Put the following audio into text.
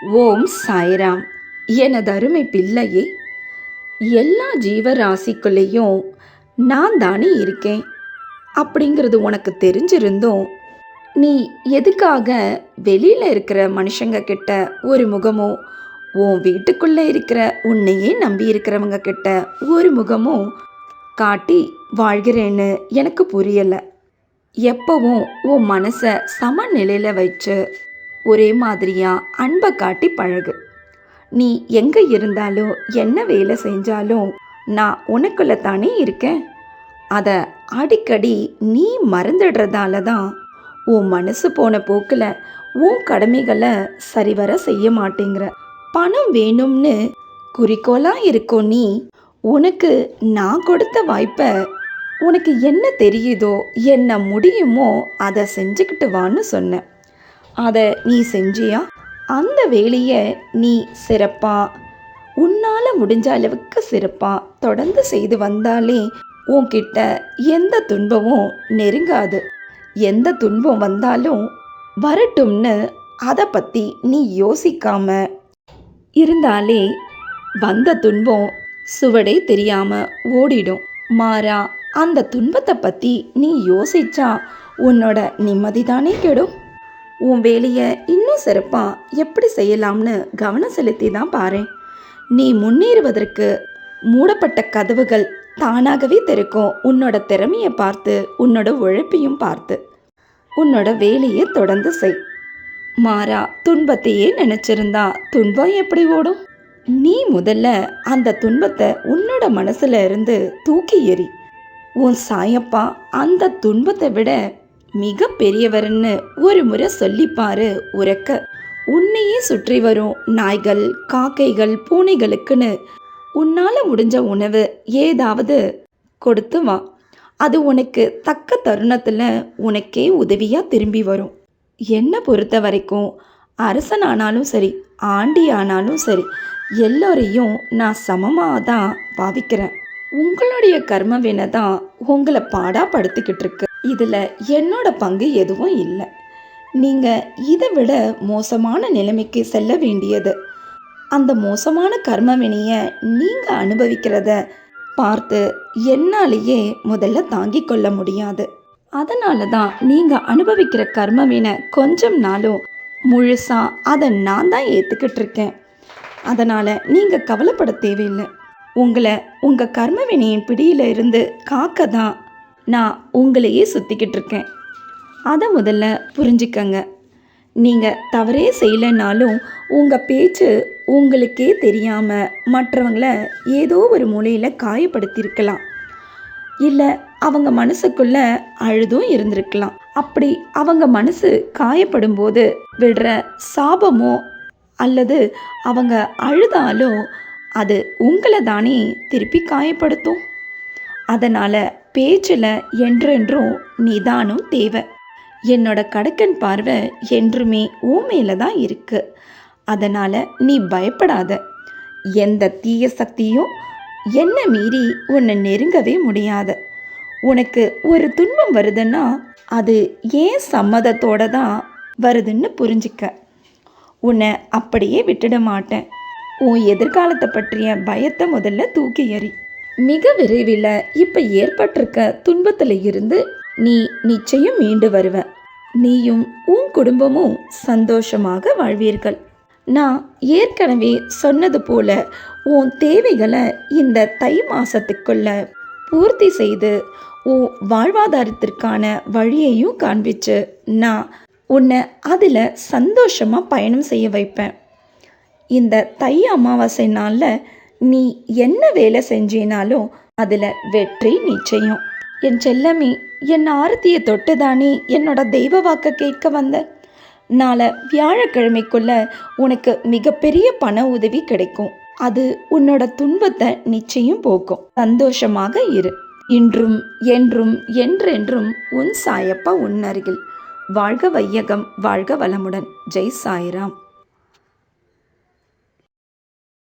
ஓம் சாய்ராம். எனது அருமை பிள்ளையே, எல்லா ஜீவராசிக்குள்ளேயும் நான் தானே இருக்கேன் அப்படிங்கிறது உனக்கு தெரிஞ்சிருந்தும் நீ எதுக்காக வெளியில் இருக்கிற மனுஷங்க கிட்ட ஒரு முகமும் உன் வீட்டுக்குள்ளே இருக்கிற உன்னையே நம்பி இருக்கிறவங்க கிட்ட ஒரு முகமும் காட்டி வாழ்கிறேன்னு எனக்கு புரியலை. எப்பவும் உன் மனசை சமநிலையில் வச்சு ஒரே மாதிரியா அன்பை காட்டி பழகு. நீ எங்கே இருந்தாலும் என்ன வேலை செஞ்சாலும் நான் உனக்குள்ள தானே இருக்கேன். அதை அடிக்கடி நீ மறந்துடுறதால தான் உன் மனசு போன போக்கில் உன் கடமைகளை சரிவர செய்ய மாட்டேங்கிற. பணம் வேணும்னு குறிக்கோளாக இருக்கும் நீ உனக்கு நான் கொடுத்த வாய்ப்பை உனக்கு என்ன தெரியுதோ என்ன முடியுமோ அதை செஞ்சுக்கிட்டு வான்னு சொன்னேன். அதை நீ செஞ்சியா? அந்த வேலையை நீ சிறப்பாக உன்னால் முடிஞ்ச அளவுக்கு சிறப்பாக தொடர்ந்து செய்து வந்தாலே உன்கிட்ட எந்த துன்பமும் நெருங்காது. எந்த துன்பம் வந்தாலும் வரட்டும்னு அதை பற்றி நீ யோசிக்காம இருந்தாலே வந்த துன்பம் சுவடே தெரியாமல் ஓடிடும். மாறா அந்த துன்பத்தை பற்றி நீ யோசிச்சா உன்னோட நிம்மதி தானே கெடும். உன் வேலையை இன்னும் சிறப்பாக எப்படி செய்யலாம்னு கவனம் செலுத்தி தான் பாரு. நீ முன்னேறுவதற்கு மூடப்பட்ட கதவுகள் தானாகவே திறக்கும். உன்னோட திறமையை பார்த்து உன்னோட உழைப்பையும் பார்த்து உன்னோட வேலையை தொடர்ந்து செய். மாறா துன்பத்தையே நினச்சிருந்தா துன்பம் எப்படி ஓடும்? நீ முதல்ல அந்த துன்பத்தை உன்னோட மனசுல இருந்து தூக்கி எறி. உன் சாயப்பா அந்த துன்பத்தை விட மிக பெரியவர்னு ஒரு முறை சொல்லிப்பாரு உறக்க. உன்னையே சுற்றி வரும் நாய்கள், காக்கைகள், பூனைகளுக்குன்னு உன்னால் முடிஞ்ச உணவு ஏதாவது கொடுத்து வா. அது உனக்கு தக்க தருணத்தில் உனக்கே உதவியாக திரும்பி வரும். என்னை பொறுத்த வரைக்கும் அரசனானாலும் சரி, ஆண்டி ஆனாலும் சரி, எல்லோரையும் நான் சமமாக தான் பாவிக்கிறேன். உங்களுடைய கர்ம வினை தான் உங்களை பாடாப்படுத்திக்கிட்டு இருக்கு. இதில் என்னோட பங்கு எதுவும் இல்லை. நீங்கள் இதை விட மோசமான நிலைமைக்கு செல்ல வேண்டியது. அந்த மோசமான கர்ம வினையை நீங்கள் அனுபவிக்கிறத பார்த்து என்னாலேயே முதல்ல தாங்கிக் கொள்ள முடியாது. அதனால தான் நீங்கள் அனுபவிக்கிற கர்ம வினை கொஞ்சம் நாளும் முழுசாக அதை நான் தான் ஏற்றுக்கிட்டு இருக்கேன். அதனால் நீங்கள் கவலைப்பட தேவையில்லை. உங்களை உங்கள் கர்ம வினையின் பிடியில் இருந்து காக்க தான் நான் உங்களையே சுற்றிக்கிட்டு இருக்கேன். அதை முதல்ல புரிஞ்சுக்கங்க. நீங்கள் தவறே செய்யலைனாலும் உங்கள் பேச்சு உங்களுக்கே தெரியாமல் மற்றவங்களை ஏதோ ஒரு மூலையில் காயப்படுத்தியிருக்கலாம். இல்லை அவங்க மனசுக்குள்ளே அழுதும் இருந்திருக்கலாம். அப்படி அவங்க மனசு காயப்படும் போது விடுற சாபமோ அல்லது அவங்க அழுதாலும் அது உங்களை தானே திருப்பி காயப்படுத்தும். அதனால் பேச்சில் என்றென்றும் நிதானம் தேவை. என்னோட கடக்கன் பார்வை என்றுமே உன் மேலே தான் இருக்குது. அதனால் நீ பயப்படாத. எந்த தீய சக்தியும் என்னை மீறி உன்னை நெருங்கவே முடியாது. உனக்கு ஒரு துன்பம் வருதுன்னா அது ஏன் சம்மதத்தோடு தான் வருதுன்னு புரிஞ்சிக்க. உன்னை அப்படியே விட்டுட மாட்டேன். உன் எதிர்காலத்தை பற்றிய பயத்தை முதல்ல தூக்கி எறி. மிக விரைவில் இப்போ ஏற்பட்டிருக்க துன்பத்தில் இருந்து நீ நிச்சயம் மீண்டு வருவ. நீயும் உன் குடும்பமும் சந்தோஷமாக வாழ்வீர்கள். நான் ஏற்கனவே சொன்னது போல உன் தேவைகளை இந்த தை மாதத்துக்குள்ள பூர்த்தி செய்து உன் வாழ்வாதாரத்திற்கான வழியையும் காண்பிச்சு நான் உன்னை அதில் சந்தோஷமாக பயணம் செய்ய வைப்பேன். இந்த தை அமாவாசை நாளில் நீ என்ன வேலை செஞ்சினாலும் அதில் வெற்றி நிச்சயம். என் செல்லமே, என் ஆரத்தியை தொட்டுதானே என்னோட தெய்வ வாக்க கேட்க வந்த. நாளை வியாழக்கிழமைக்குள்ள உனக்கு மிகப்பெரிய பண உதவி கிடைக்கும். அது உன்னோட துன்பத்தை நிச்சயம் போக்கும். சந்தோஷமாக இரு. இன்றும் என்றும் என்றென்றும் உன் சாயப்பா உன் அருகில். வாழ்க வையகம், வாழ்க வளமுடன். ஜெய் சாய்ராம்.